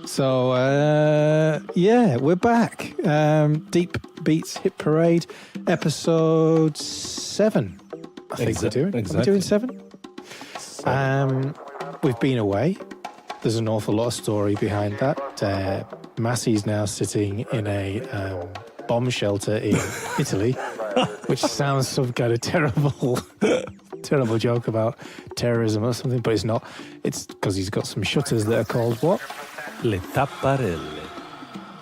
So, we're back. Deep Beats Hit Parade, episode 7. I think we're doing. Exactly. Are we doing 7? We've been away. There's an awful lot of story behind that. Massi's now sitting in a bomb shelter in Italy, which sounds some kind of terrible joke about terrorism or something, but it's not. It's because he's got some shutters that are called what? Le tapparelle.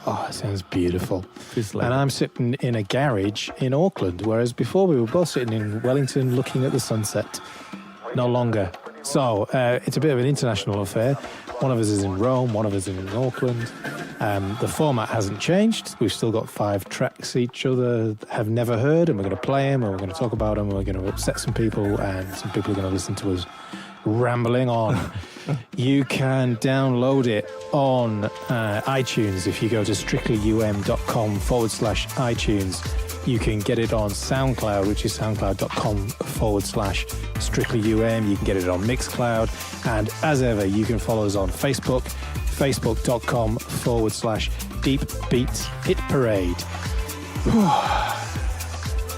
Oh, it sounds beautiful. Like and I'm sitting in a garage in Auckland, whereas before we were both sitting in Wellington looking at the sunset. No longer. So it's a bit of an international affair. One of us is in Rome, one of us is in Auckland. The format hasn't changed. We've still got 5 tracks each other have never heard, and we're going to play them, and we're going to talk about them, and we're going to upset some people, and some people are going to listen to us rambling on. You can download it on iTunes if you go to strictlyum.com/iTunes. You can get it on SoundCloud, which is soundcloud.com/strictlyum. You can get it on Mixcloud. And as ever, you can follow us on Facebook, facebook.com/deepbeatshitparade.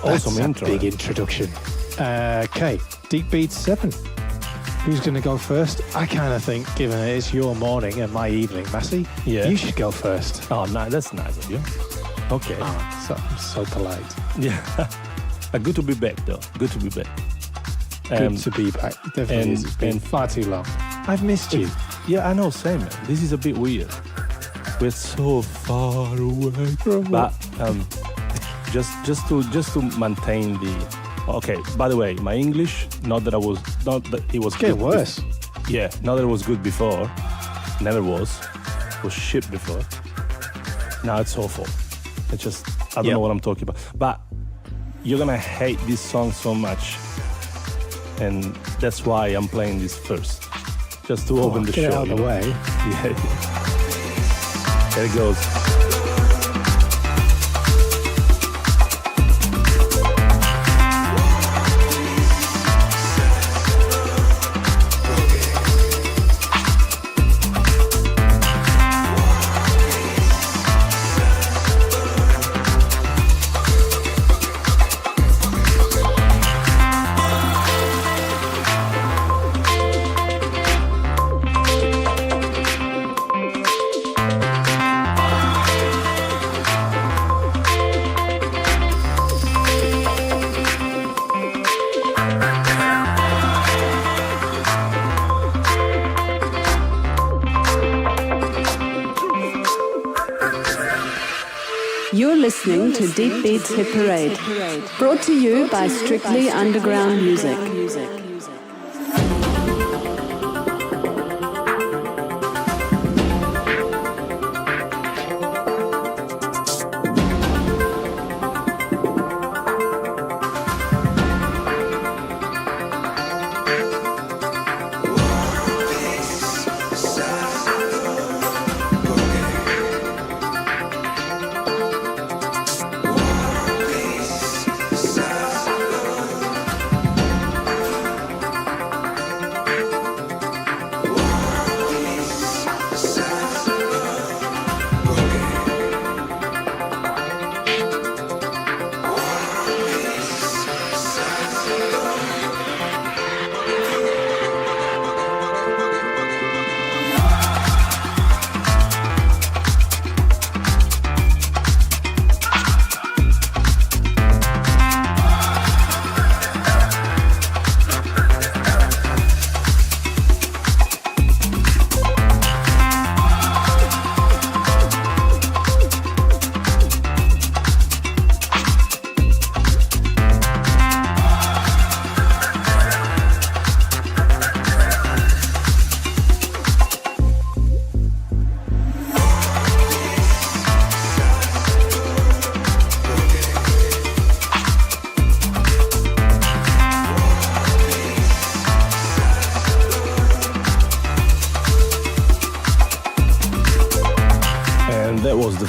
awesome That's intro. A big introduction. Okay, Deep Beats 7. Who's going to go first? I kind of think, given it's your morning and my evening, Massi, you should go first. Oh, no, that's nice of you. Okay. Oh, so polite. Yeah. Good to be back, though. Good to be back. Good to be back. Definitely is. It's been far too long. I've missed you. Yeah, I know, same, man. This is a bit weird. We're so far away from But just to maintain the... Okay, by the way, my English, not that it was getting good worse. Yeah, not that it was good before. Never was. It was shit before. Now it's awful. It's just, I don't know what I'm talking about. But you're gonna hate this song so much. And that's why I'm playing this first. Just to open the get show. It out of the way. Yeah. There it goes. You're listening to Deep Beats Hit Parade, brought to you by Strictly Underground Music.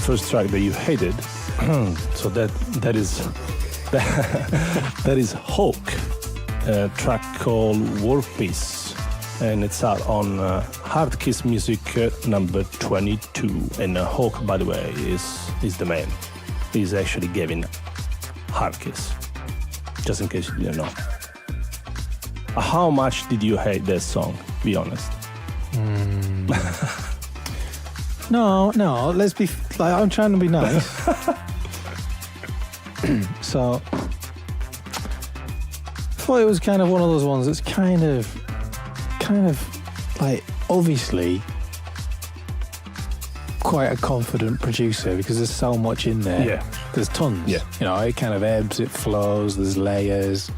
First track that you hated, so that is Hawke, a track called WarPeace. and it's out on Hardkiss Music number 22. And Hawke, by the way, is the man. He's actually Gavin Hardkiss, just in case you didn't know. How much did you hate that song? Be honest. No, let's be like, I'm trying to be nice. So I thought it was kind of one of those ones that's kind of like obviously quite a confident producer because there's so much in there. Yeah. There's tons. Yeah. You know, it kind of ebbs, it flows, there's layers.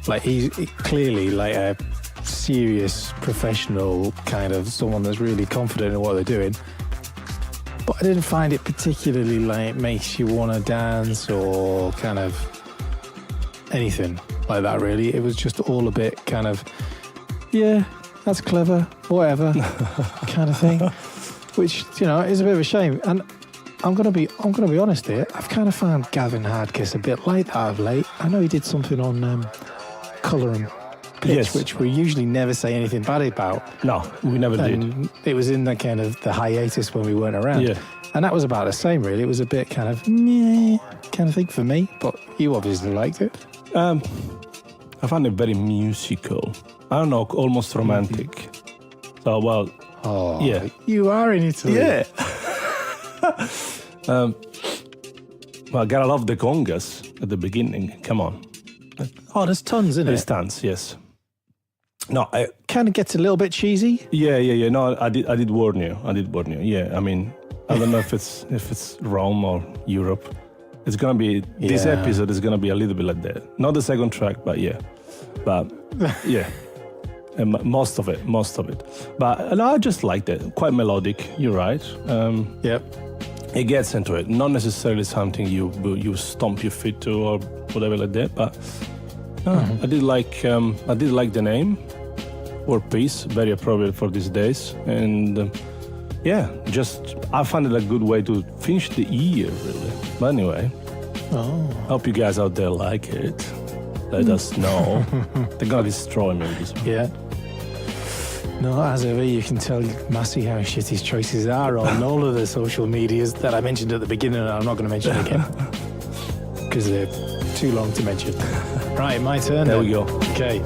Like he's clearly like a serious professional kind of someone that's really confident in what they're doing. But I didn't find it particularly like makes you want to dance or kind of anything like that really. It was just all a bit kind of, yeah, that's clever, whatever kind of thing. Which, you know, is a bit of a shame. And I'm gonna be honest here, I've kind of found Gavin Hardkiss a bit like that of late. I know he did something on Colour and Pitch, Yes. which we usually never say anything bad about. No, we never did. And it was in the kind of the hiatus when we weren't around. Yeah. And that was about the same, really. It was a bit kind of meh kind of thing for me, but you obviously liked it. I found it very musical. I don't know, almost romantic. So, well, Oh, yeah. You are in Italy. Yeah. Well, gotta love the congas at the beginning. Come on. Oh, there's tons in There's it. tons, yes. No, Kind of gets a little bit cheesy. yeah. No, I did warn you. Yeah, I mean, I don't know if it's Rome or Europe. It's gonna be this Yeah. episode is gonna be a little bit like that. Not the second track, but yeah, yeah, and most of it. But no, I just liked it. Quite melodic. You're right. Yep. It gets into it. Not necessarily something you stomp your feet to or whatever like that. But I did like the name. WarPeace, very appropriate for these days, and yeah, just I found it a good way to finish the year, really. But anyway, hope you guys out there like it. Let us know. They're gonna destroy me with this one. Yeah. No, as ever, you can tell Massi how shit his choices are on all of the social medias that I mentioned at the beginning, and I'm not going to mention again because they're too long to mention. Right, my turn. There then. we go. Okay.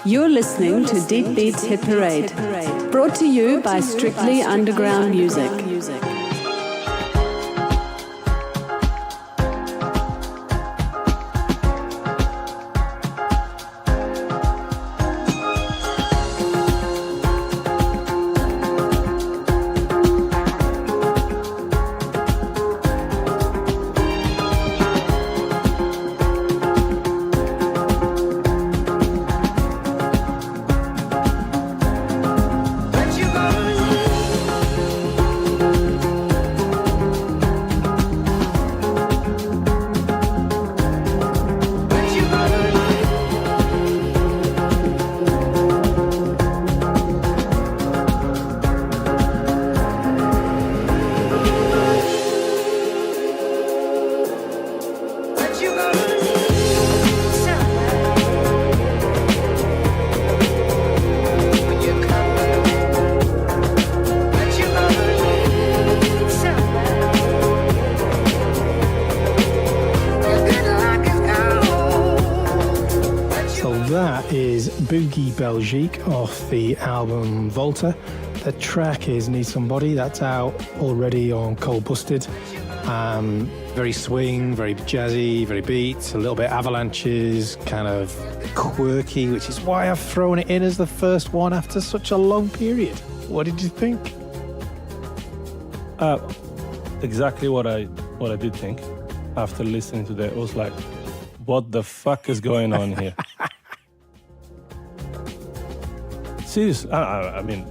You're listening to Deep Beats Hit Parade, brought to you by Strictly Underground Music. is Boogie Belgique off the album Volta. The track is Need Somebody. That's out already on Cold Busted. Very swing, very jazzy, very beats, a little bit avalanches, kind of quirky, which is why I've thrown it in as the first one after such a long period. What did you think? Exactly what I did think after listening to that. I was like, what the fuck is going on here? Seriously, I mean,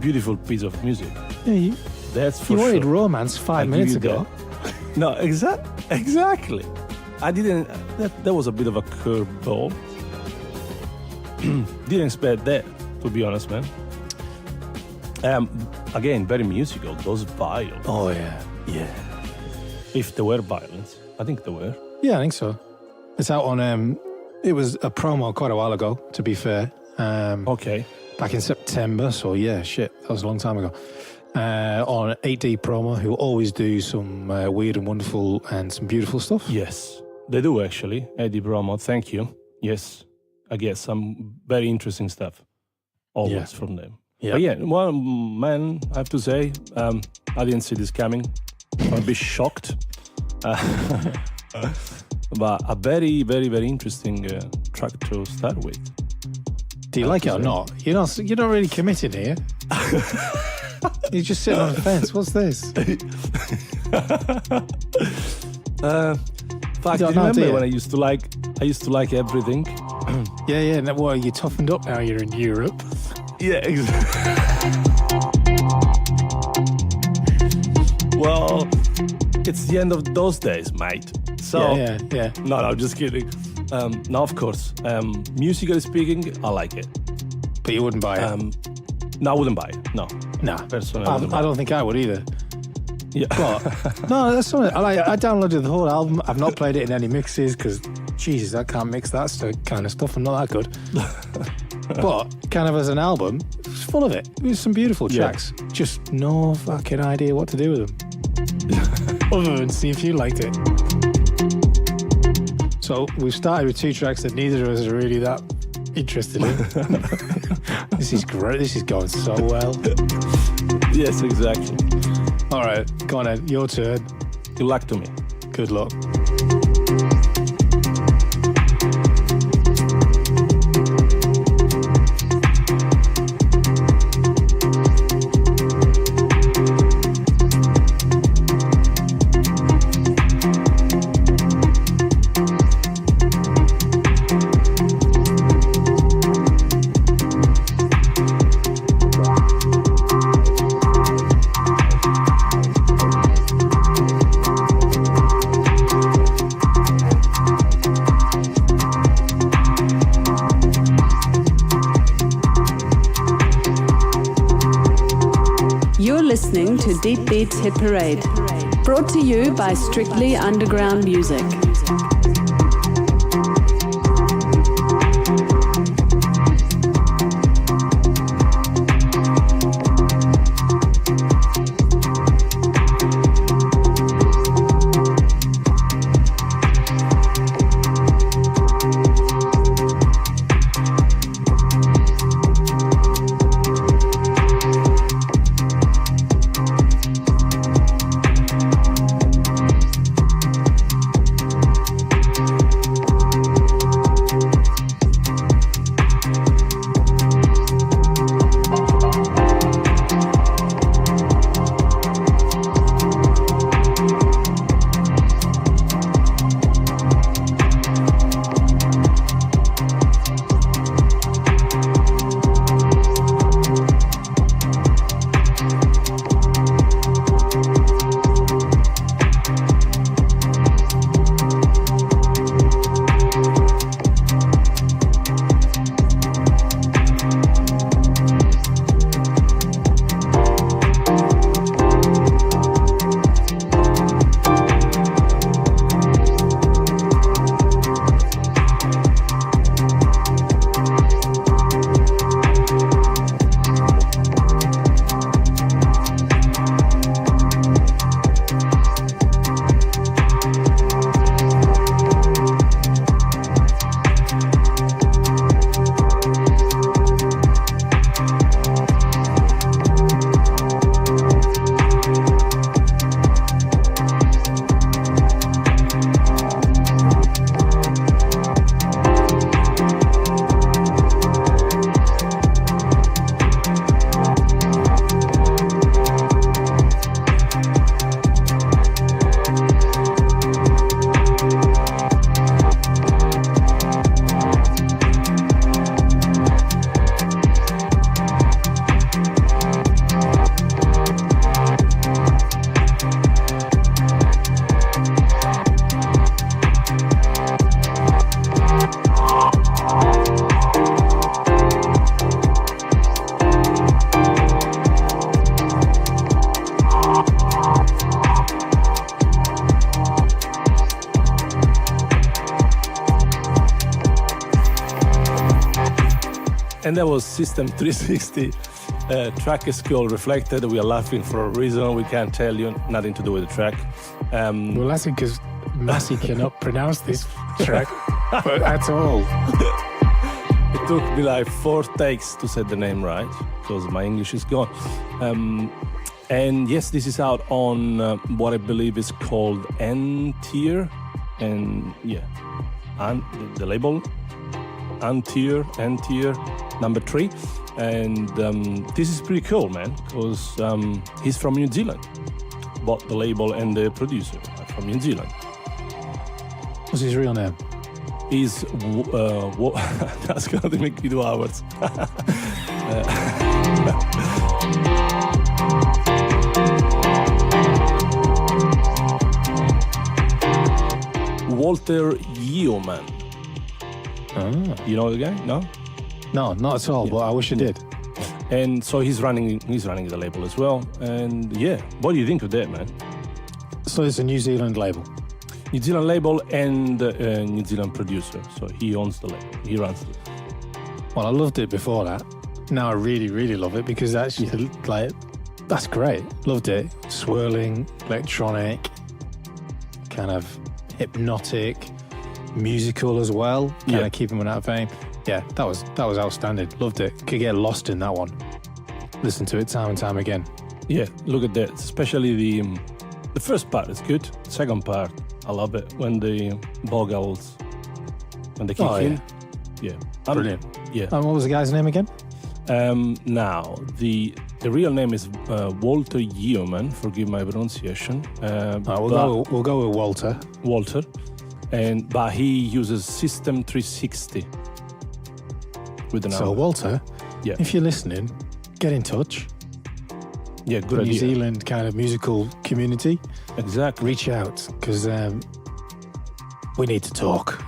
beautiful piece of music. Yeah, That's for you wanted sure. romance 5 minutes ago. No, exactly. I didn't. That was a bit of a curveball. Didn't expect that, to be honest, man. Again, very musical. Those violins. Oh, yeah. Yeah. If there were violins, I think there were. Yeah, I think so. It's out on, it was a promo quite a while ago, to be fair. Okay. Back in September, so yeah, shit, that was a long time ago. On 8D Promo, who always do some weird and wonderful and some beautiful stuff. Yes, they do actually. Eddie Bromo, thank you. Yes, I get some very interesting stuff always from them. Yeah. But yeah, well, man, I have to say, I didn't see this coming. I'm a bit shocked. But a very, very, very interesting track to start with. Do you like it or not? You're not really committed here. You're just sitting on the fence. What's this? Fact, do you remember when I used to like everything? Yeah. No, well, you toughened up now. You're in Europe. Yeah, exactly. Well, it's the end of those days, mate. So, yeah. No, I'm just kidding. No, of course. Musically speaking, I like it. But you wouldn't buy it? No, I wouldn't buy it. No. Nah. Personally, I don't think I would either. Yeah. But, no, that's something. I downloaded the whole album. I've not played it in any mixes because, Jesus, I can't mix that kind of stuff. I'm not that good. But, kind of as an album, it's full of it. There's some beautiful tracks. Just no fucking idea what to do with them. Other than see if you liked it. So we've started with 2 tracks that neither of us are really that interested in. This is great. This is going so well. Yes, exactly. All right, go on, Ed. Your turn. Good luck to me. Good luck. Listening to Deep Beats Hit Parade, brought to you by Strictly Underground Music. And that was System 360. Track is called Reflected. We are laughing for a reason. We can't tell you. Nothing to do with the track. Well, that's because Massi cannot pronounce this track at all. It took me like 4 takes to say the name right, because my English is gone. And yes, this is out on what I believe is called ntier. And yeah, and the label ntier number 3. And this is pretty cool, man, because he's from New Zealand. Both the label and the producer are from New Zealand. What's his real name? He's that's gonna make me 2 hours. Walter Yeoman. You know the guy? No? No, not at all, but I wish I did. And so he's running the label as well. And yeah, what do you think of that, man? So it's a New Zealand label. New Zealand label and New Zealand producer. So he owns the label. He runs it. Well, I loved it before that. Now I really, really love it because actually, like, that's great. Loved it. Swirling, electronic, kind of hypnotic, musical as well. Kind of keeping in that vein. Yeah, that was outstanding. Loved it. Could get lost in that one. Listen to it time and time again. Yeah, look at that. Especially the first part is good. Second part, I love it when the vocals when they kick in. Yeah, brilliant. Yeah. And what was the guy's name again? Now the real name is Walter Yeoman. Forgive my pronunciation. We'll go with Walter. Walter, but he uses System 360 with the name. So Walter, if you're listening, get in touch. Yeah, good idea. New Zealand kind of musical community. Exactly. Reach out because we need to talk.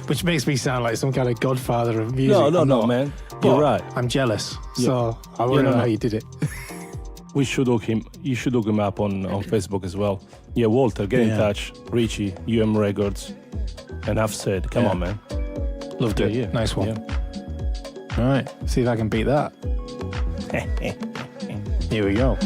Which makes me sound like some kind of godfather of music. No, man. You're right. I'm jealous. So I want to know how you did it. We should hook him. You should hook him up on Facebook as well. Yeah, Walter, get in touch. Richie, UM Records. Enough said. Come on, man. Loved it. Yeah. Nice one. Yeah. All right. See if I can beat that. Here we go.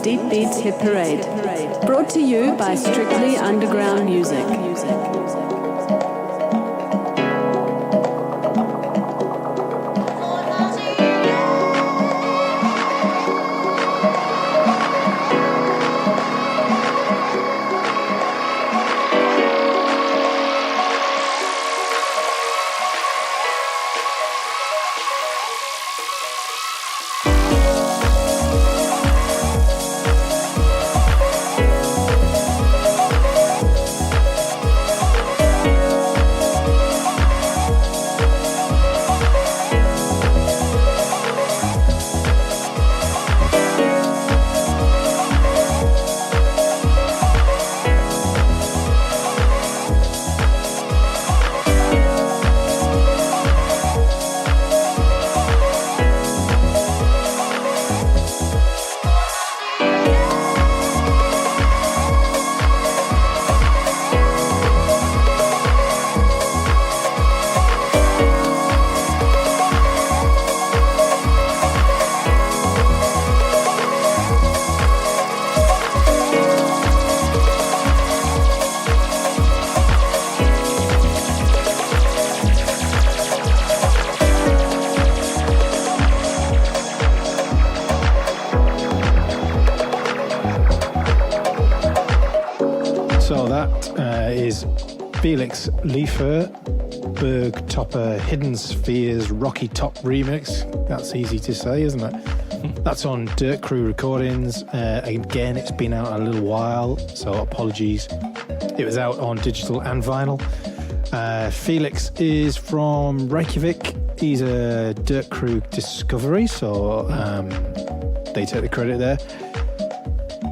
Deep Beats Hit Parade. Brought to you by Strictly Underground Music. is Felix, Leifur, Berg, Toppur, Hidden Spheres, Rocky Top remix. That's easy to say, isn't it? That's on Dirt Crew Recordings. Again, it's been out a little while, so apologies. It was out on digital and vinyl. Felix is from Reykjavik. He's a Dirt Crew discovery, so they take the credit there.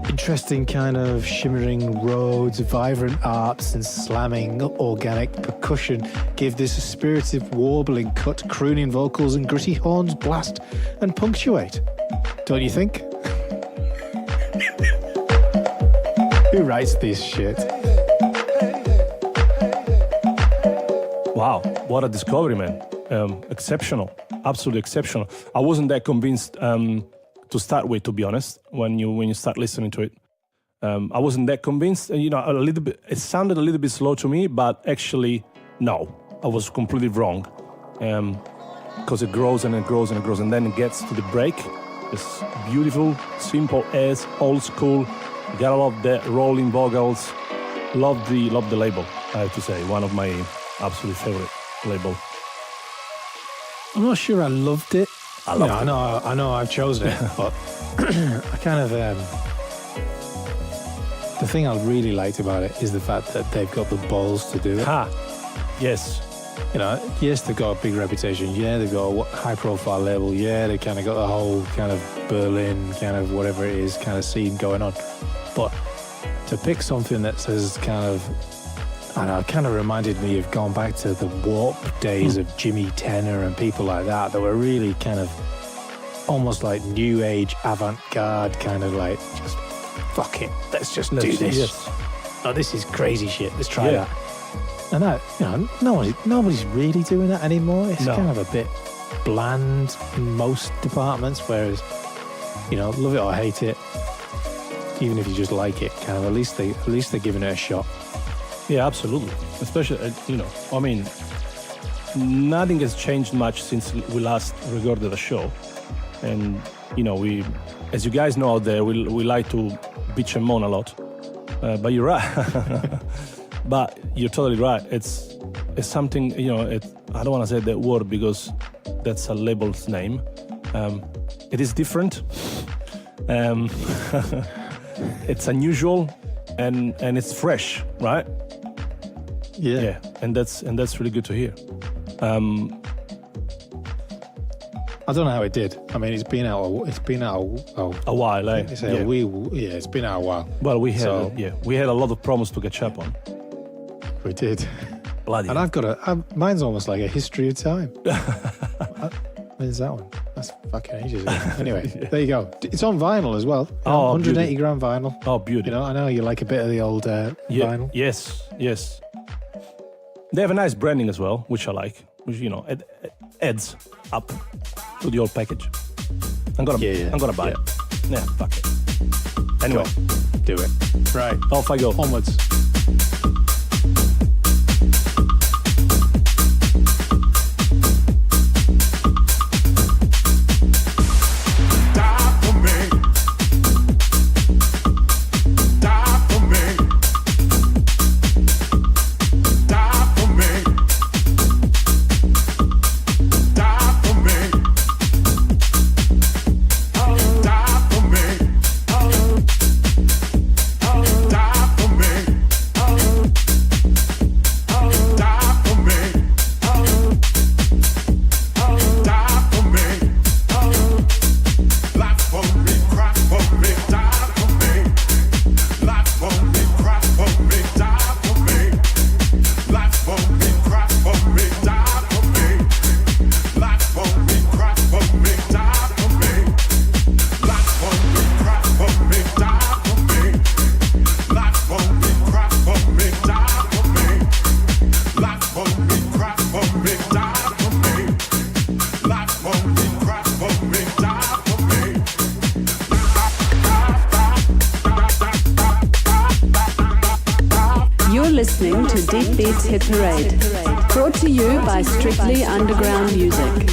Interesting kind of shimmering roads, vibrant arts and slamming organic percussion give this a spirited warbling cut, crooning vocals and gritty horns blast and punctuate. Don't you think? Who writes this shit? Wow, what a discovery, man. Exceptional, absolutely exceptional. I wasn't that convinced to start with, to be honest, when you start listening to it. I wasn't that convinced. You know, a little bit. It sounded a little bit slow to me, but actually, no, I was completely wrong. Because it grows and it grows and it grows, and then it gets to the break. It's beautiful, simple as old school. You gotta love the rolling vocals. Love the label. I have to say, one of my absolute favorite label. I'm not sure I loved it. I loved it. I know I've chosen it, but I kind of the thing I really liked about it is the fact that they've got the balls to do it. Yes. You know, yes, they've got a big reputation. Yeah, they've got a high-profile label. Yeah, they kind of got the whole kind of Berlin kind of whatever it is kind of scene going on. But to pick something that says kind of, I don't know, it kind of reminded me of going back to the Warp days of Jimmy Tenor and people like that were really kind of almost like new age avant-garde kind of like just fuck it, let's do this. Yes. Oh, this is crazy shit. Let's try that. And that, you know, nobody's really doing that anymore. It's kind of a bit bland in most departments. Whereas, you know, love it or hate it, even if you just like it, kind of at least they're giving it a shot. Yeah, absolutely. Especially, you know, I mean, nothing has changed much since we last recorded a show, and you know, we, as you guys know out there, we like to bitch and moan a lot. But you're right. But you're totally right. It's something, you know, I don't want to say that word because that's a label's name. It is different. It's unusual and it's fresh, right? Yeah. And that's really good to hear. I don't know how it did. I mean, it's been out a while, eh? It's been out a while. Well, we had a lot of promos to catch up on. We did. Bloody. And I've got mine's almost like a history of time. Where's that one? That's fucking ages ago. Anyway, there you go. It's on vinyl as well. 180 gram vinyl. Oh, beauty. You know, I know you like a bit of the old vinyl. Yes. They have a nice branding as well, which I like. Which, you know, it adds up to the old package. I'm gonna buy it. Yeah, fuck it. Anyway, do it. Right, off I go. Onwards. Listening to Deep Beats Hit Parade, brought to you by Strictly Underground Music.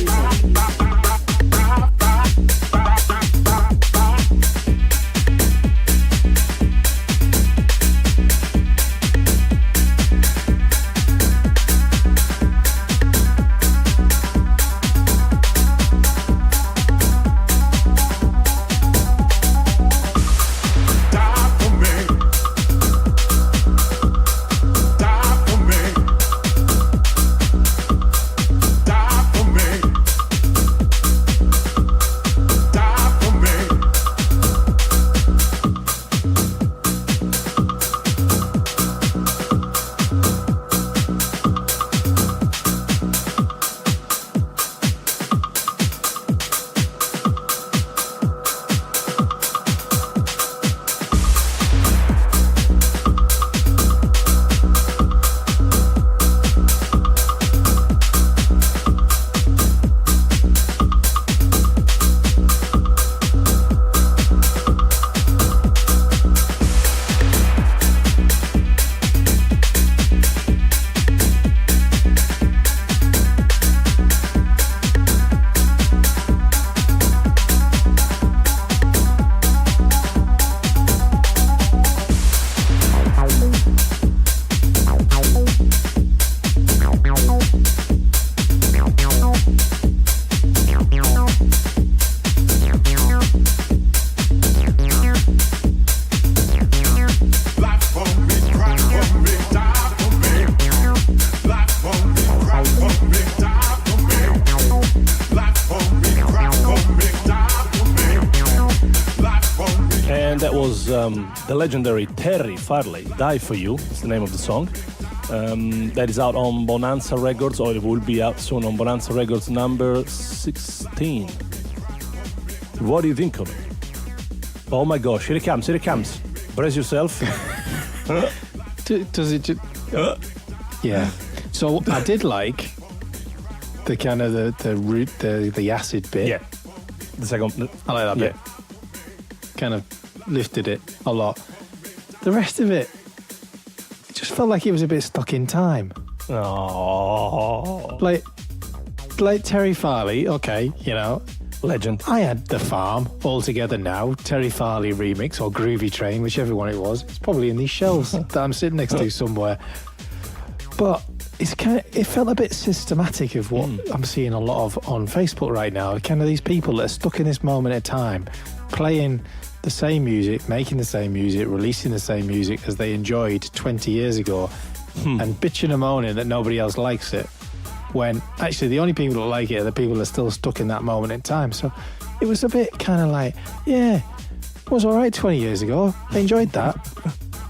was the legendary Terry Farley, Die For You. It's the name of the song. That is out on Bonanza Records, or it will be out soon on Bonanza Records number 16. What do you think of it? Oh my gosh, here it comes, here it comes. Brace yourself. Does it just... Yeah. So I did like the kind of the acid bit. Yeah. The second... I like that bit. Kind of lifted it a lot. The rest of it just felt like it was a bit stuck in time. Oh. Like Terry Farley, okay, you know. Legend. I had The Farm all together now, Terry Farley remix or Groovy Train, whichever one it was. It's probably in these shelves that I'm sitting next to somewhere. But it felt a bit systematic of what I'm seeing a lot of on Facebook right now. Kind of these people that are stuck in this moment in time, playing the same music, making the same music, releasing the same music as they enjoyed 20 years ago, and bitching and moaning that nobody else likes it. When actually the only people that like it are the people that are still stuck in that moment in time. So it was a bit kind of like, yeah, it was all right 20 years ago. I enjoyed that.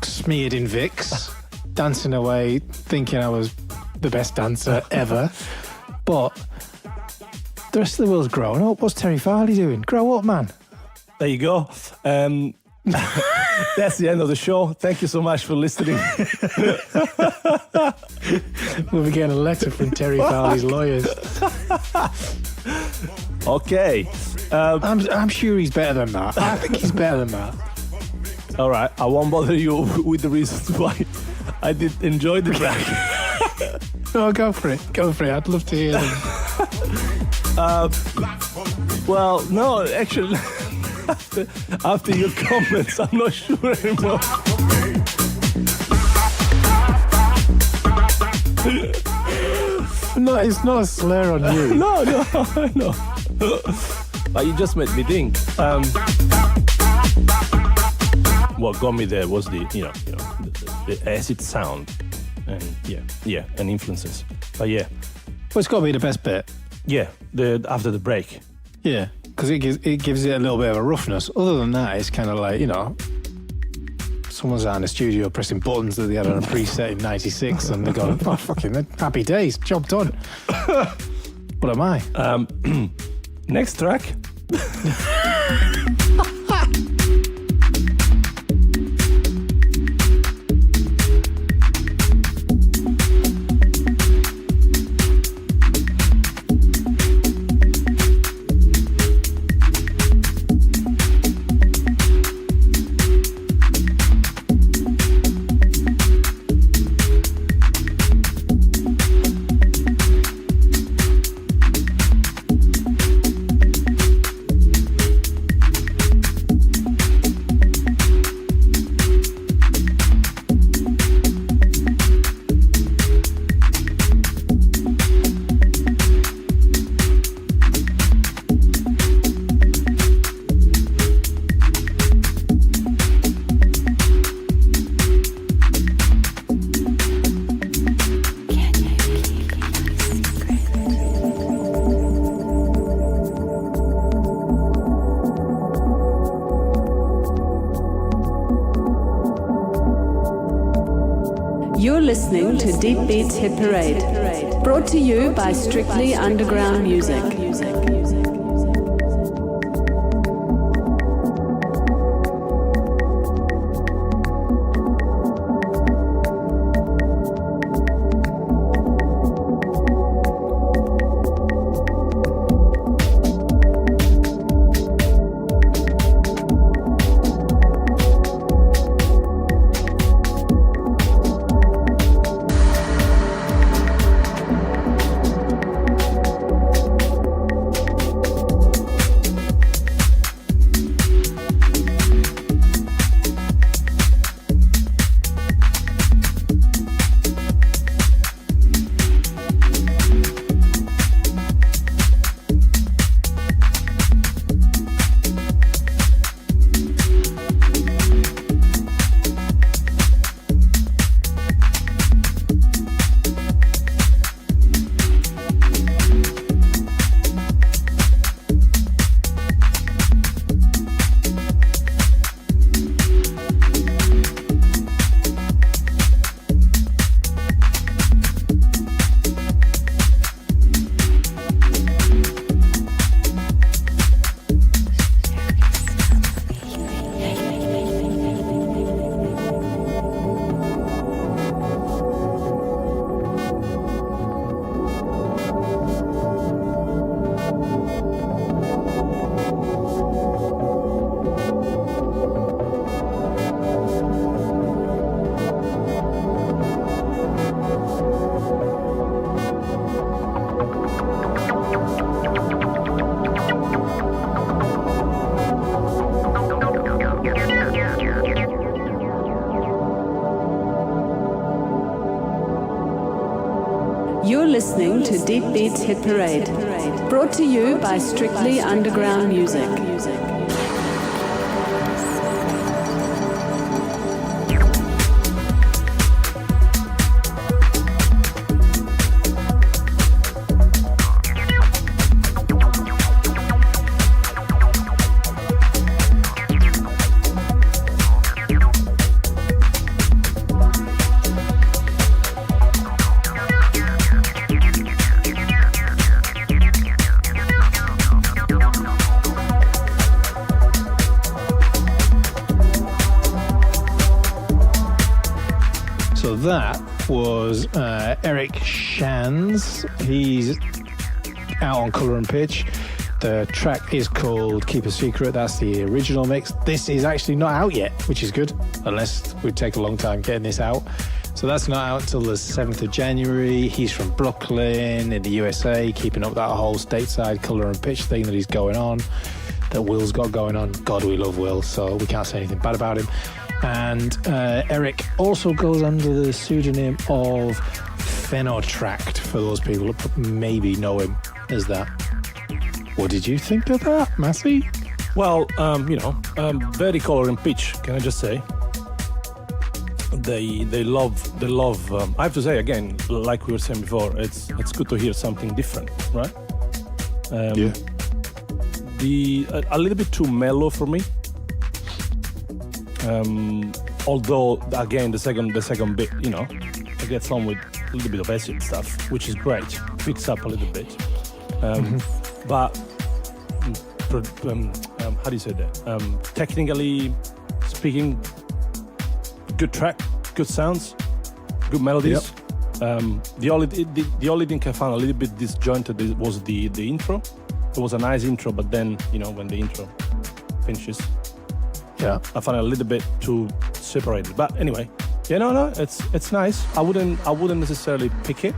Smeared in Vicks, dancing away, thinking I was the best dancer ever. But the rest of the world's growing up. What's Terry Farley doing? Grow up, man. There you go. That's the end of the show. Thank you so much for listening. We'll be getting a letter from Terry Farley's lawyers. Okay. I'm sure he's better than that. I think he's better than that. All right. I won't bother you with the reasons why I did enjoy the track. No, go for it. Go for it. I'd love to hear them. Well, no, actually, after your comments, I'm not sure anymore. No, it's not a slur on you. No. But you just made me think. What got me there was the acid sound, and and influences. But yeah, Well, it's got to be the best bit. yeah, after the break. Yeah, because it gives it a little bit of a roughness. Other than that, it's kind of like, you know, someone's out in the studio pressing buttons that they had on a preset in '96, and they're going, "Oh, fucking happy days, job done." What am I? Next track. You're listening to Deep Beats Hit Parade, brought to you by Strictly Underground Music. You're listening to Deep Beats Hit Parade, brought to you by Strictly Underground Music. That was Eric Shands. He's out on Colour and Pitch. The track is called Keep a Secret. That's the original mix. This is actually not out yet, which is good, unless we take a long time getting this out. So that's not out until the 7th of January. He's from Brooklyn in the USA, keeping up that whole stateside Colour and Pitch thing that he's going on, that Will's got going on. God, we love Will, so we can't say anything bad about him. And Eric also goes under the pseudonym of Phenotract, for those people that maybe know him as that. What did you think of that, Massi? Well, very Colour and Pitch, can I just say? They love. I have to say again, like we were saying before, it's good to hear something different, right? Yeah. A little bit too mellow for me. Although again the second bit, it gets on with a little bit of acid stuff, which is great. Picks up a little bit, but how do you say that? Technically speaking, good track, good sounds, good melodies. Yep. The only thing I found a little bit disjointed was the intro. It was a nice intro, but then when the intro finishes, yeah, I found it a little bit too separated. But anyway, it's nice. I wouldn't necessarily pick it,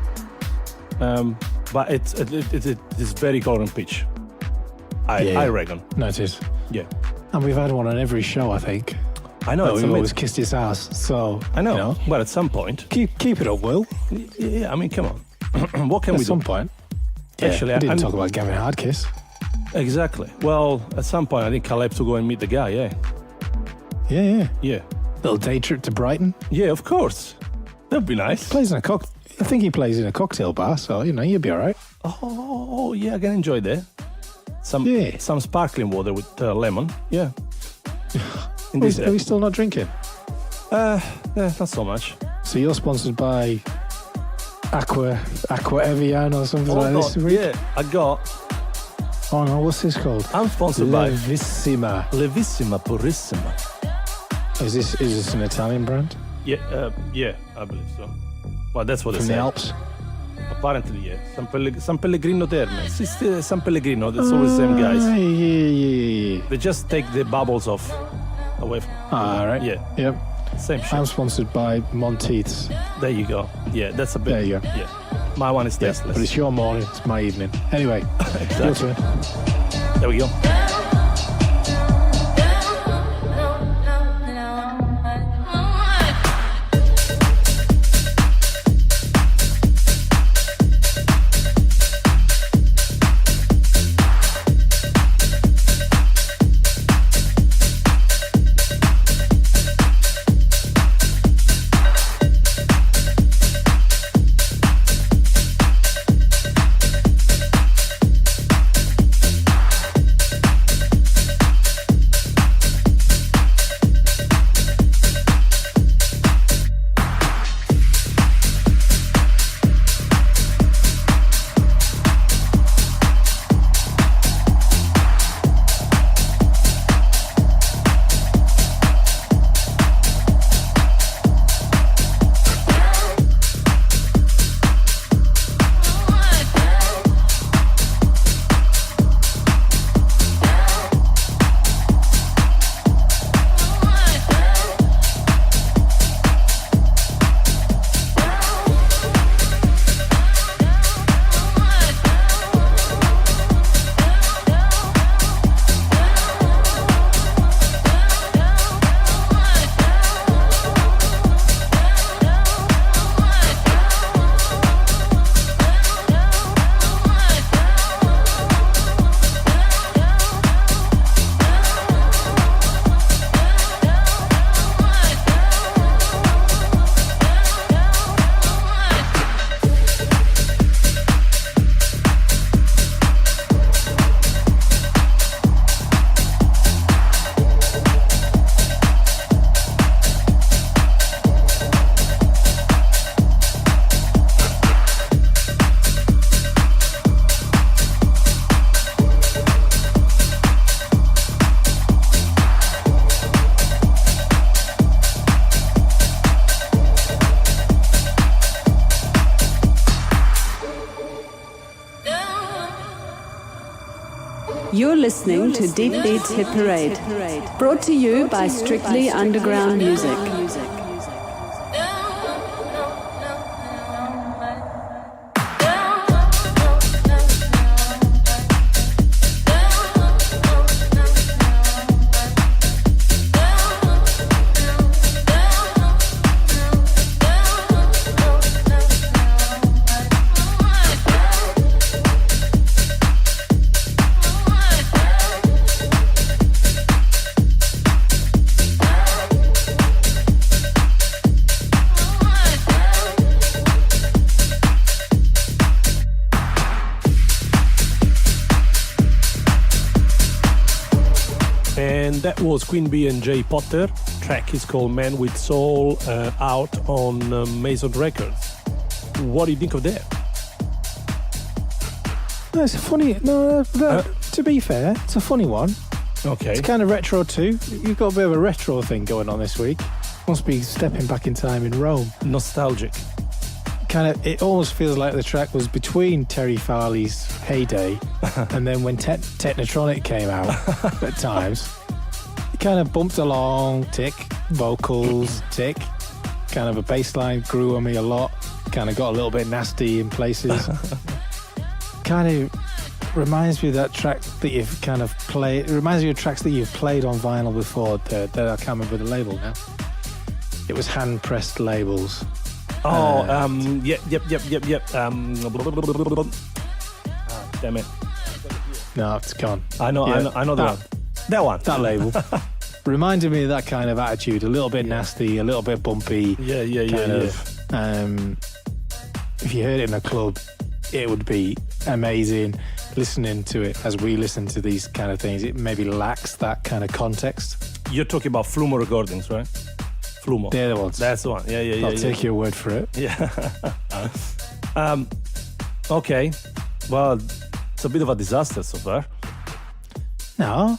but it's very Colour and Pitch. I reckon. No, it is. Yeah, and we've had one on every show, I think. I know. We've always kissed his ass, so I know. Well, at some point, keep it up, Will. Yeah, I mean, come on. What can we do? At some point. Yeah, actually, we didn't talk about Gavin Hardkiss. Exactly. Well, at some point, I think I'll have to go and meet the guy. Yeah. Yeah. Little day trip to Brighton. Yeah, of course. That'd be nice. I think he plays in a cocktail bar, so you'll be all right. Oh, yeah, I can enjoy that. Some sparkling water with lemon. Yeah. Are we still not drinking? Not so much. So you're sponsored by Aqua Evian or something like this? Yeah, I got. Oh no, what's this called? I'm sponsored by Levissima Purissima. Is this an Italian brand? Yeah, I believe so. Well, that's what they say. From the Alps? Apparently, yeah. San Pellegrino Terme. San Pellegrino, that's always the same guys. Yeah. They just take the bubbles off away from. All right. Yeah. Yep. Same shit. I'm sponsored by Monteith's. There you go. Yeah, that's a bit. There you go. Yeah. My one is tasteless. But it's your morning, it's my evening. Anyway, your turn. There we go. You're listening to Deep Beats Hit Parade, brought to you by Strictly Underground Music. That was Queen Bee and Jay Potter. Track is called Man with Soul, out on Maison Records. What do you think of that? No, it's a funny. To be fair, it's a funny one. Okay. It's kind of retro too. You've got a bit of a retro thing going on this week. Must be stepping back in time in Rome. Nostalgic. It almost feels like the track was between Terry Farley's heyday and then when Technotronic came out at times. It kind of bumped along, tick, vocals, tick. Kind of a bass line grew on me a lot. Kind of got a little bit nasty in places. Kind of reminds me of that track that you've kind of played. It reminds me of tracks that you've played on vinyl before that I can't remember the label now. It was hand-pressed labels. Oh, yep. Damn it. No, it's gone. I know that one. That one. That label. Reminded me of that kind of attitude, a little bit nasty, a little bit bumpy. Yeah. If you heard it in a club, it would be amazing. Listening to it as we listen to these kind of things, it maybe lacks that kind of context. You're talking about Flumo recordings, right? Flumo. They're the ones. That's the one. Yeah. I'll take your word for it. Yeah. Okay. Well, it's a bit of a disaster so far. No.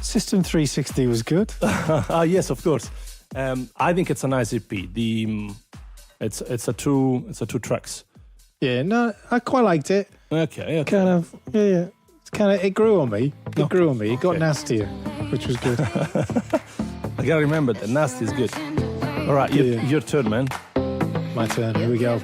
System 360 was good. Yes, of course. I think it's a nice EP. It's a two tracks. Yeah, no, I quite liked it. Okay. Kind of, yeah. It grew on me. It got nastier, which was good. I gotta remember that nasty is good. All right, your turn, man. My turn. Here we go.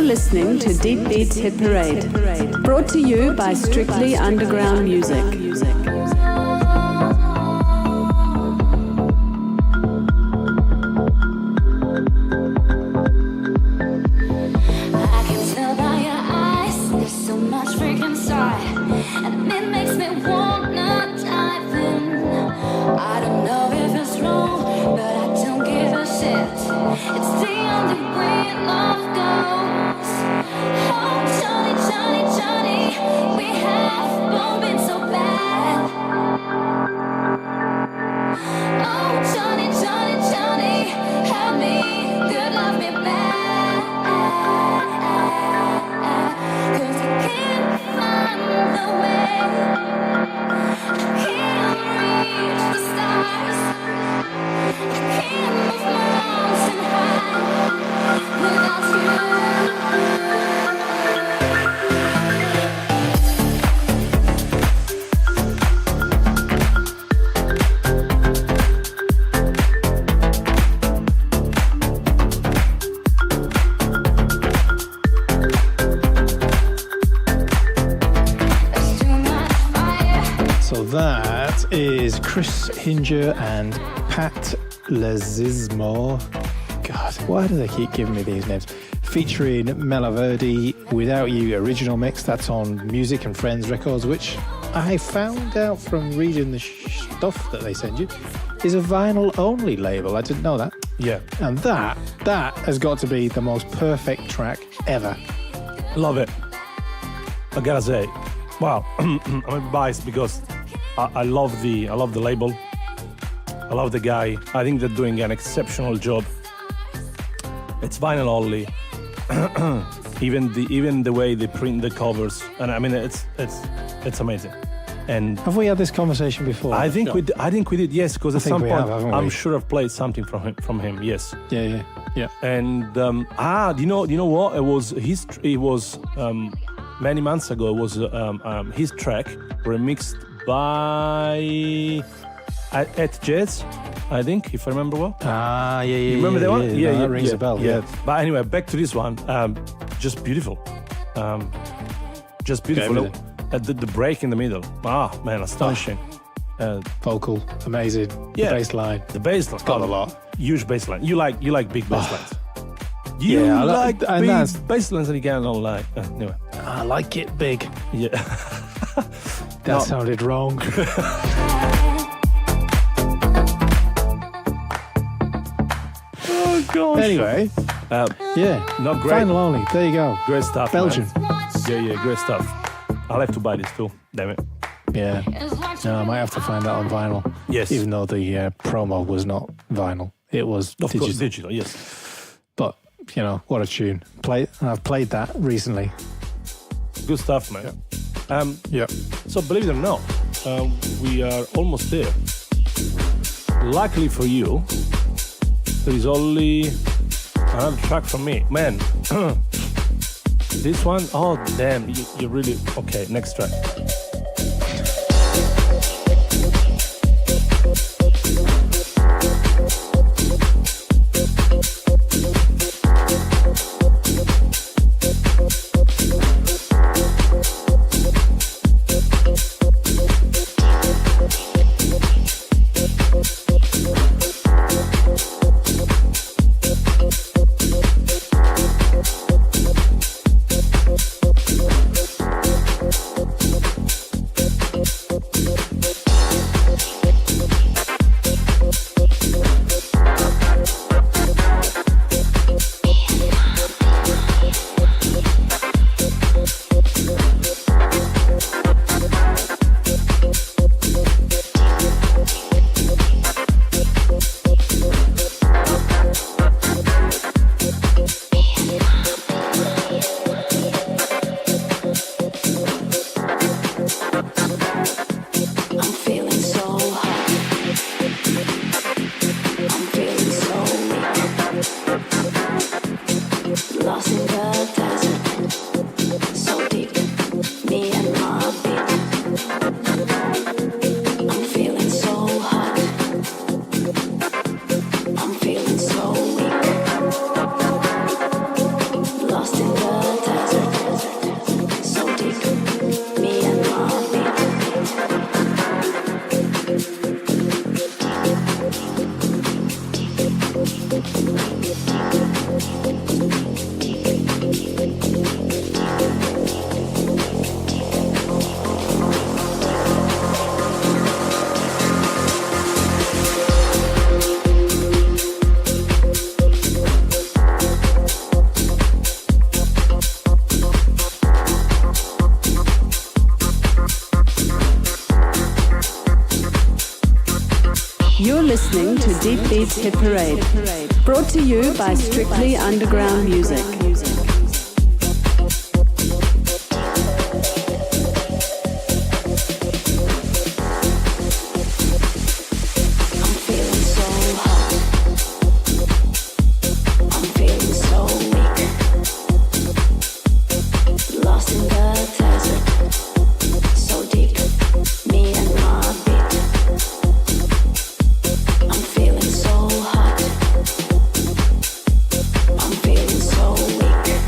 Listening to Deep Beats Hit Parade, brought to you by Strictly Underground Music. that is Chris Hinger and Pat Lezismo. God, why do they keep giving me these names? Featuring Melaverde, Without You original mix. That's on Music and Friends Records, which I found out from reading the stuff that they send you is a vinyl-only label. I didn't know that. Yeah. And that has got to be the most perfect track ever. Love it. I gotta say, wow, I'm a bit biased because I love the label. I love the guy. I think they're doing an exceptional job. It's vinyl only. even the way they print the covers, and I mean it's amazing. And have we had this conversation before? I think we did. Yes, because at some point I'm we? sure I've played something from him. Yes. Yeah. And do you know what? It was many months ago. It was his track remixed by at Jazz, I think, if I remember well. Yeah. You remember that one? Yeah, that rings a bell. Yeah. But anyway, back to this one. Just beautiful. Just beautiful. The break in the middle. Man, astonishing. Vocal, amazing. Yeah. The bass line. The bass line. Got a lot. Huge bass line. You like big bass lines. I like big bass lines that you don't like. Anyway. I like it big. Yeah. That sounded wrong. Oh gosh. Anyway, not great. Vinyl only. There you go. Great stuff. Belgium. Man. Yeah, great stuff. I'll have to buy this too. Damn it. Yeah. No, I might have to find that on vinyl. Yes. Even though the promo was not vinyl, it was Of digital. course, digital. Yes. But what a tune! I've played that recently. Good stuff, man. Yeah. So believe it or not, we are almost there. Luckily for you, there is only another track from me. Man, this one, oh damn, you really, okay, next track. You're listening to Deep Beats Hit Parade, brought to you by Strictly Underground Music. I'm feeling so weak.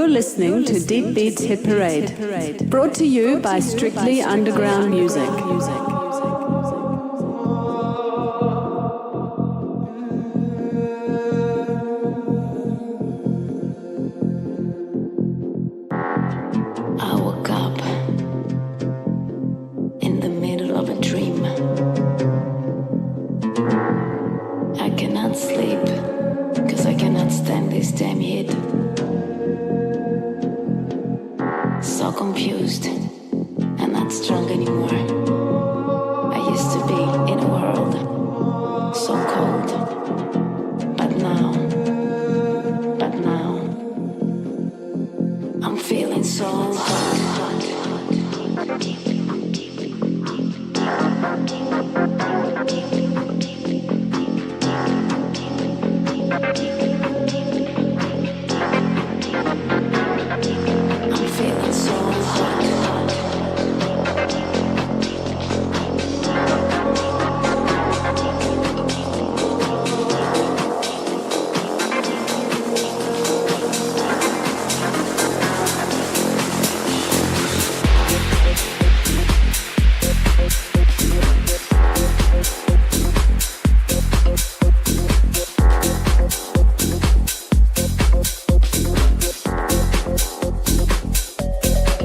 You're listening to Deep Beats Hit Parade, brought to you by Strictly Underground Music. I woke up in the middle of a dream. I cannot sleep, cause I cannot stand this damn heat. So confused and not strong anymore. I used to be in a world so cold, but now I'm feeling so hot. I'm feeling so hot.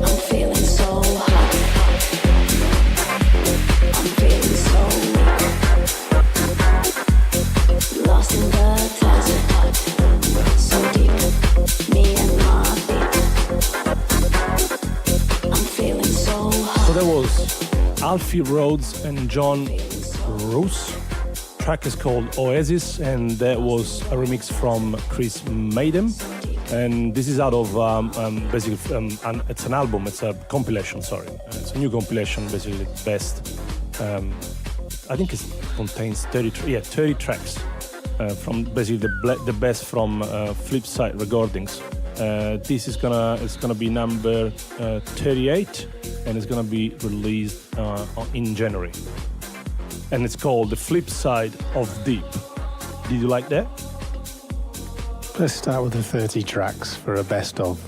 I'm feeling so hot. I'm feeling so weak. Lost in the desert, so deep, me and my feet. I'm feeling so hot. So that was Alfie Rhodes and John Roos. Track is called Oasis, and that was a remix from Chris Maiden. And this is out of basically, it's an album, it's a compilation, sorry. It's a new compilation, basically best. I think it contains 30 tracks from basically the best from Flipside recordings. This is gonna be number 38, and it's gonna be released in January. And it's called The Flip Side of Deep. Did you like that? Let's start with the 30 tracks for a best of.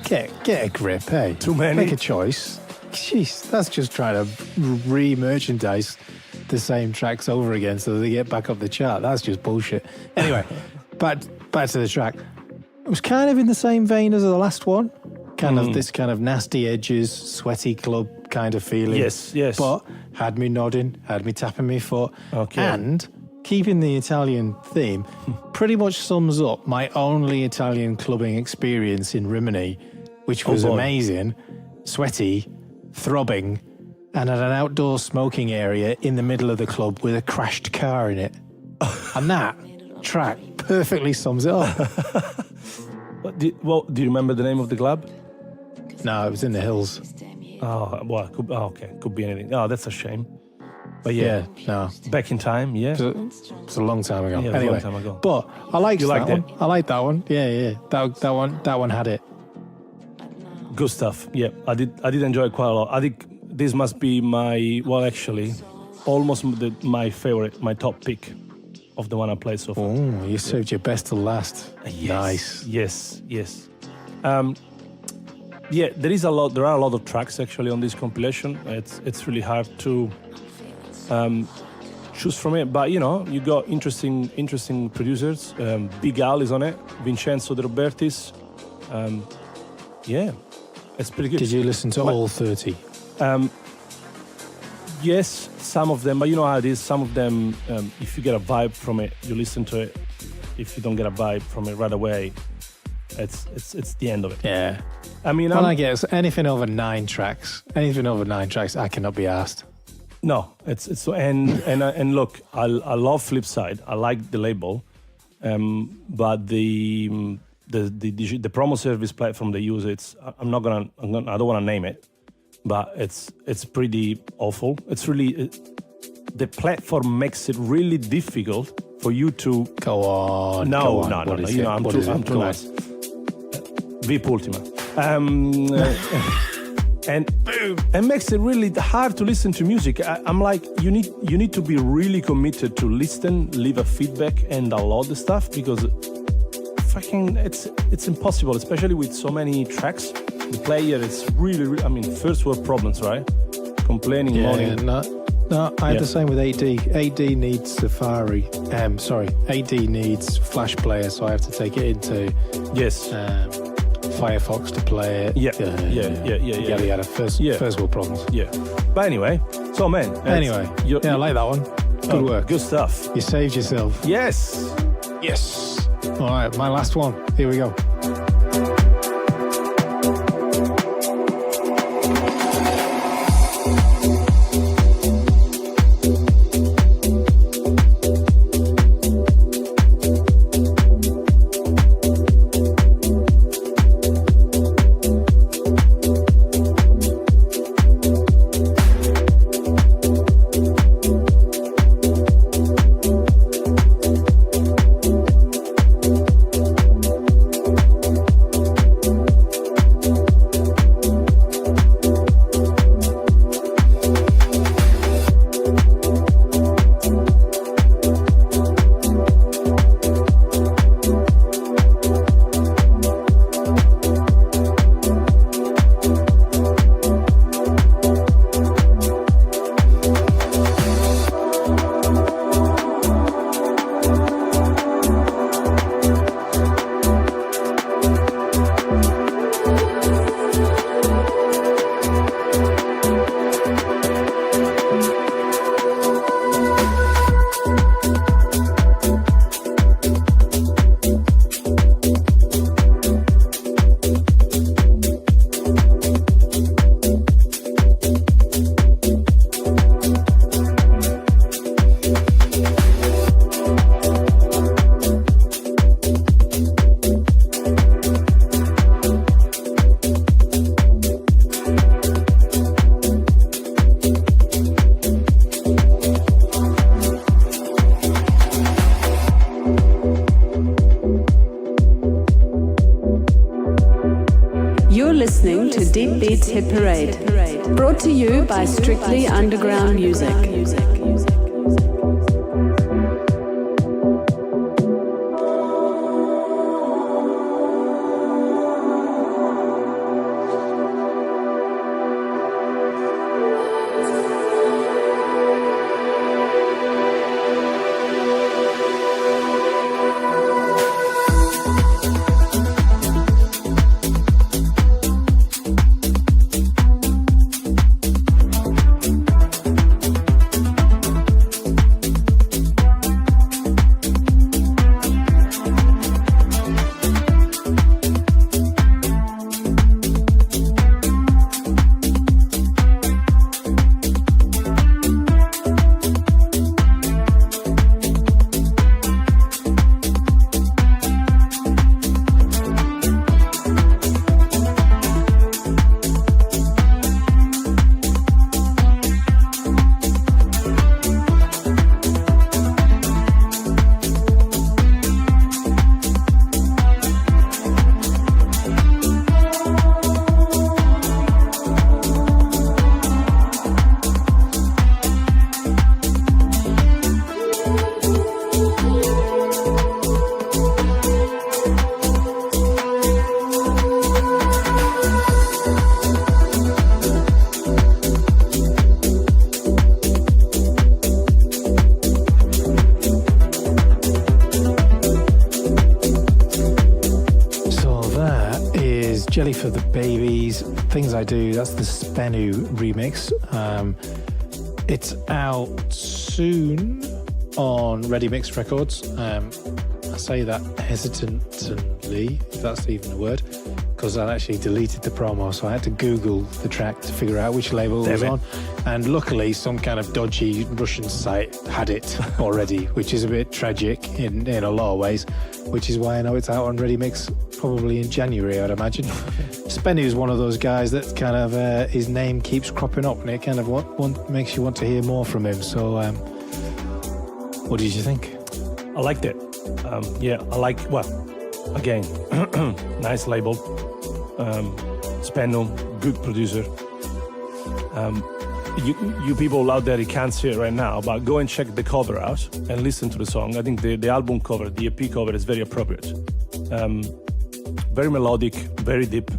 Get a grip, hey? Too many? Make a choice. Jeez, that's just trying to re-merchandise the same tracks over again so that they get back up the chart. That's just bullshit. Anyway, back to the track. It was kind of in the same vein as the last one. Kind of this kind of nasty edges, sweaty club kind of feeling. Yes. But had me nodding, had me tapping my foot. Okay. And keeping the Italian theme, pretty much sums up my only Italian clubbing experience in Rimini, which was amazing, sweaty, throbbing, and at an outdoor smoking area in the middle of the club with a crashed car in it. And that track perfectly sums it up. Do you remember the name of the club? No, it was in the hills. Oh, well, could be anything. Oh, that's a shame. But Yeah, no. back in time, yeah. It's a long time ago. Yeah, it was a anyway, long time ago. But I liked You that liked one. it? I liked that one. Yeah. That one had it. Good stuff. Yeah, I did enjoy it quite a lot. I think this must be almost my favorite, my top pick of the one I played so far. Oh, you saved your best to last. Nice. Yes. There are a lot of tracks actually on this compilation. It's really hard to choose from it, but you got interesting producers. Big Al is on it, Vincenzo De Robertis. It's pretty good. Did you listen to all 30? Yes, some of them, but you know how it is. Some of them, if you get a vibe from it, you listen to it. If you don't get a vibe from it right away, it's the end of it. Yeah. I mean, I guess anything over 9 tracks, I cannot be asked. No, it's so and look, I love Flipside. I like the label, but the promo service platform they use, I don't want to name it, but it's pretty awful. It's really the platform makes it really difficult for you to go on. No. I'm too nice. VIP Ultima. And makes it really hard to listen to music. I'm like, you need to be really committed to listen, leave a feedback, and download the stuff, because fucking, it's impossible, especially with so many tracks. The player is really, I mean, first world problems, right? Complaining, moaning. No, I had the same with AD. AD needs Safari. AD needs Flash Player, so I have to take it into Firefox to play it. Yeah. First world problems. Yeah. But anyway, so man. Anyway, I like that one. Good work. Good stuff. You saved yourself. Yes. All right, my last one. Here we go. Listening to Deep Beats Hit Parade, brought to you by Strictly Underground Music. Jelly for the Babies, Things I Do, that's the Spenu remix. It's out soon on Ready Mix Records. I say that hesitantly, if that's even a word, because I actually deleted the promo, so I had to Google the track to figure out which label it was on. And luckily, some kind of dodgy Russian site had it already, which is a bit tragic in a lot of ways, which is why I know it's out on Ready Mix probably in January, I'd imagine. Spenny is one of those guys that kind of, his name keeps cropping up and it kind of makes you want to hear more from him. So, what did you think? I liked it. Again, nice label. Spenno, good producer. You people out there, you can't see it right now, but go and check the cover out and listen to the song. I think the album cover, the EP cover is very appropriate. very melodic, very deep.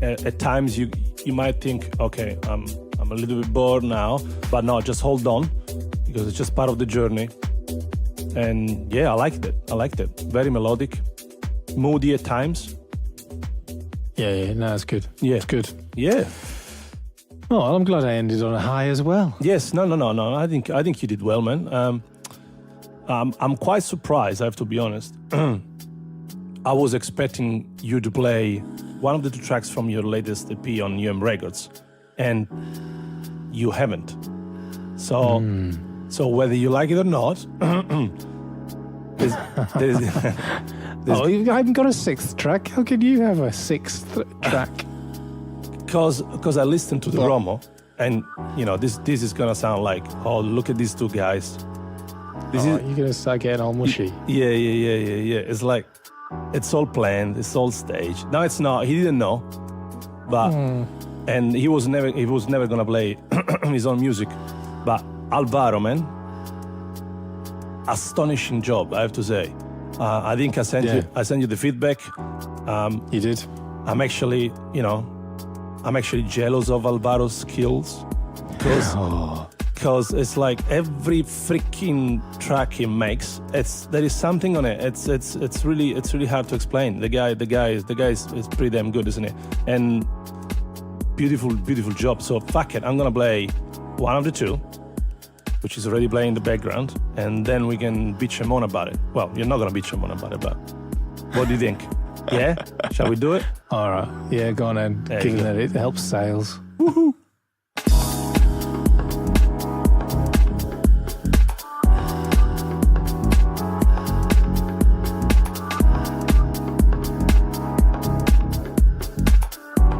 At times you might think, okay, I'm a little bit bored now, but no, just hold on, because it's just part of the journey. And yeah, I liked it. Very melodic, moody at times. Yeah, no, it's good. Yeah. It's good. Yeah. Oh, well, I'm glad I ended on a high as well. Yes, no. I think you did well, man. I'm quite surprised, I have to be honest. I was expecting you to play one of the 2 tracks from your latest EP on Records, and you haven't. So whether you like it or not, there's Oh, I haven't got a 6th track. How can you have a 6th track? Because I listened to the Romo, and this is gonna sound like, oh, look at these 2 guys. You're gonna start getting all mushy. Yeah. It's like, it's all planned, it's all staged. No, it's not. He didn't know, but and he was never gonna play his own music. But Alvaro, man, astonishing job, I have to say. I think I sent you the feedback. You did. I'm actually jealous of Alvaro's skills, because it's like every freaking track he makes, there is something on it. It's really hard to explain. The guy is pretty damn good, isn't it? And beautiful job. So fuck it, I'm gonna play one of the 2, which is already playing in the background, and then we can bitch and moan about it. Well, you're not gonna bitch and moan about it, but what do you think? Yeah? Shall we do it? All right. Yeah, go on then. Given that it helps sales. Woohoo!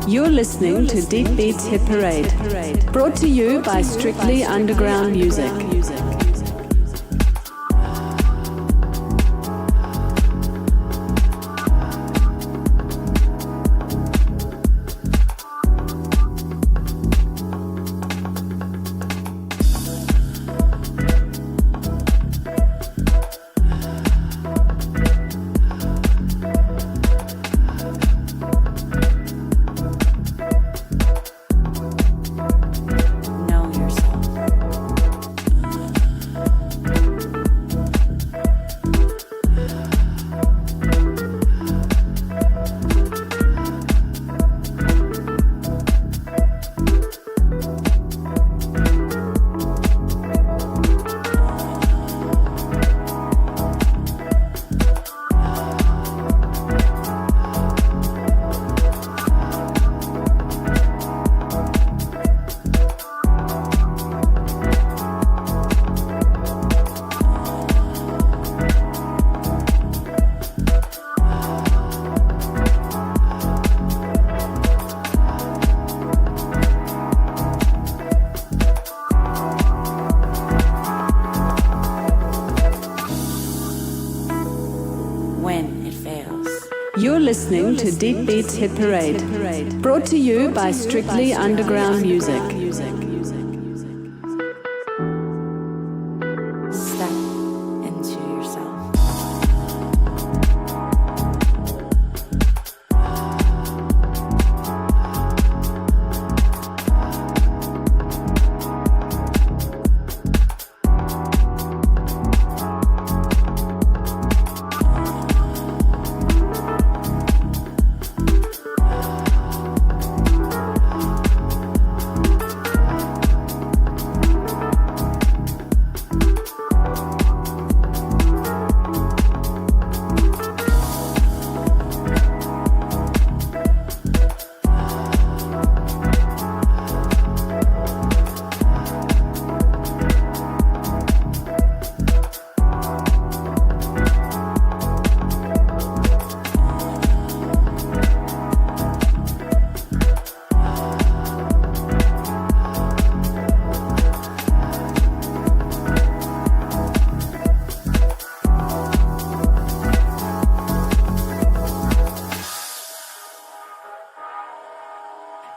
You're listening to Deep Beats Hit Parade, brought to you by Strictly Underground Music. You're listening to Deep Beats Hit Parade, brought to you by Strictly Underground Music. Step into yourself.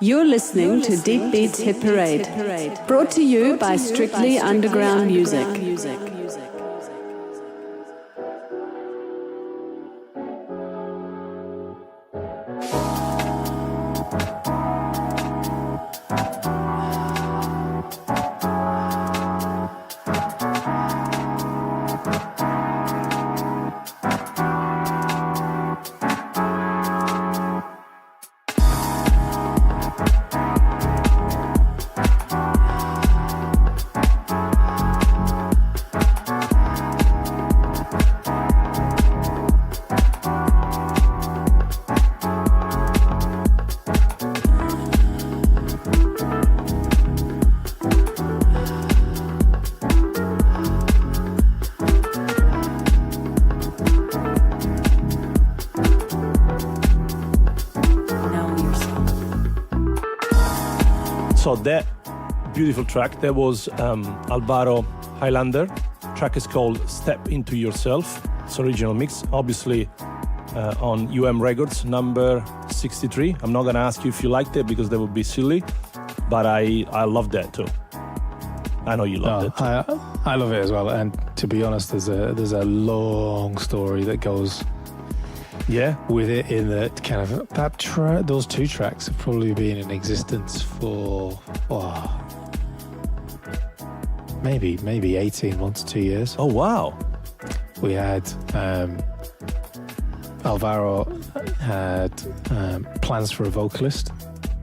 You're listening to Deep Beats Hit Parade, brought to you by Strictly Underground Music. So that beautiful track, that was Alvaro Highlander. Track is called Step Into Yourself. It's original mix, obviously on UM Records, number 63. I'm not gonna ask you if you liked it because that would be silly, but I love that too. I know you loved it. I love it as well. And to be honest, there's a long story that goes with it. In that kind of those two tracks have probably been in existence for maybe 18 months, 2 years. Oh wow! We had Alvaro had plans for a vocalist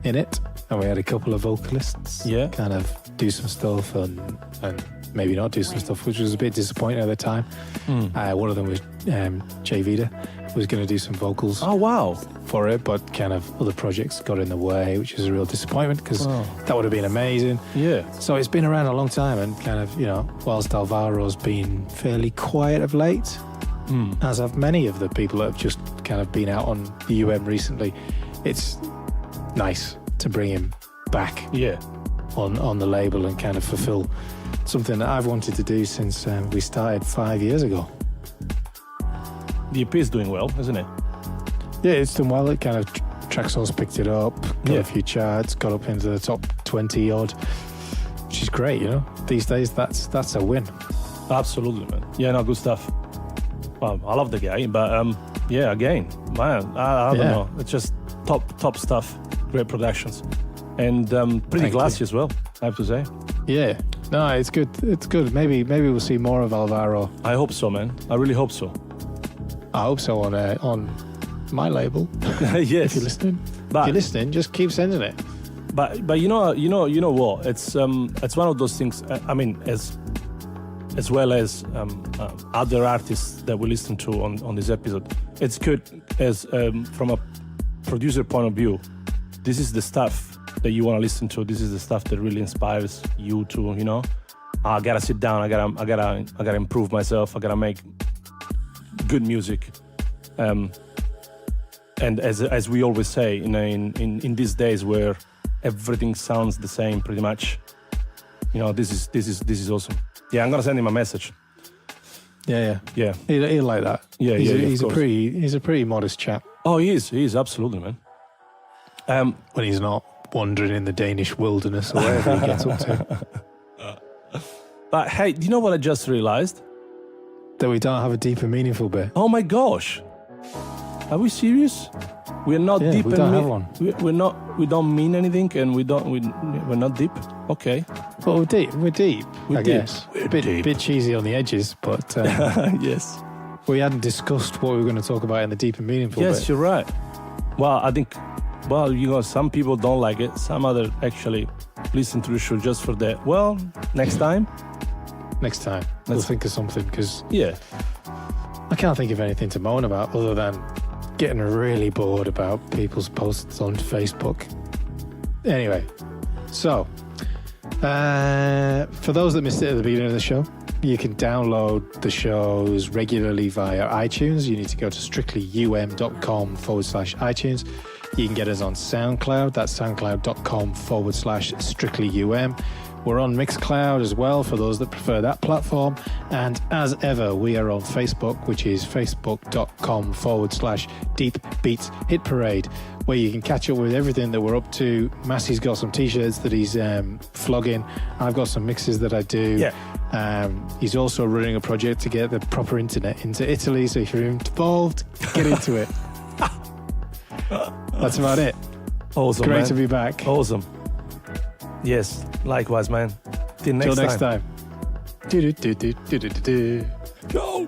in it, and we had a couple of vocalists kind of do some stuff and maybe not do some stuff, which was a bit disappointing at the time. One of them was Jay Vida, was going to do some vocals for it, but kind of other projects got in the way, which is a real disappointment because that would have been amazing. Yeah. So it's been around a long time, and kind of, whilst Alvaro's been fairly quiet of late, as have many of the people that have just kind of been out on the recently, it's nice to bring him back on the label and kind of fulfill something that I've wanted to do since we started 5 years ago. The EP is doing well, isn't it? Yeah, it's done well. It kind of Tracksource picked it up, got a few charts, got up into the top 20 odd, which is great, These days, that's a win. Absolutely, man. Yeah, no, good stuff. Well, I love the guy, but again, man, I don't know. It's just top stuff. Great productions, and pretty classy as well, I have to say. Yeah, no, it's good. It's good. Maybe we'll see more of Alvaro. I hope so, man. I really hope so. I hope so on my label. Yes. If you're listening, just keep sending it. But you know what? It's one of those things. I mean, as well as other artists that we listen to on this episode, it's good as from a producer point of view. This is the stuff that you want to listen to. This is the stuff that really inspires you to, I gotta sit down. I gotta improve myself. I gotta make good music. And as we always say, in these days where everything sounds the same, pretty much, this is awesome. Yeah, I'm gonna send him a message. Yeah. He'll like that. Yeah, he's a pretty modest chap. Oh, he is absolutely, man. When he's not wandering in the Danish wilderness or wherever he gets up to. But hey, do you know what I just realized? That we don't have a deep and meaningful bit. Oh my gosh! Are we serious? We're not deep. We don't have one. We're not. We don't mean anything, and we're not deep. Okay. Well, we're deep. I guess. We're a bit cheesy on the edges, but yes. We hadn't discussed what we were going to talk about in the deep and meaningful bit. Yes, you're right. Well, I think. Well, some people don't like it. Some other actually listen to the show just for that. Well, next time. We'll think of something, because I can't think of anything to moan about other than getting really bored about people's posts on Facebook. Anyway, so for those that missed it at the beginning of the show, you can download the shows regularly via iTunes. You need to go to strictlyum.com/iTunes. You can get us on SoundCloud. That's soundcloud.com/strictlyum. We're on Mixcloud as well for those that prefer that platform. And as ever, we are on Facebook, which is facebook.com/Deep Beats Hit Parade, where you can catch up with everything that we're up to. Massi's got some t-shirts that he's flogging. I've got some mixes that I do. Yeah. He's also running a project to get the proper internet into Italy. So if you're involved, get into it. That's about it. Awesome, Great man. to be back. Awesome. Yes, likewise, man. Till next time. Do-do-do-do-do-do-do. Go!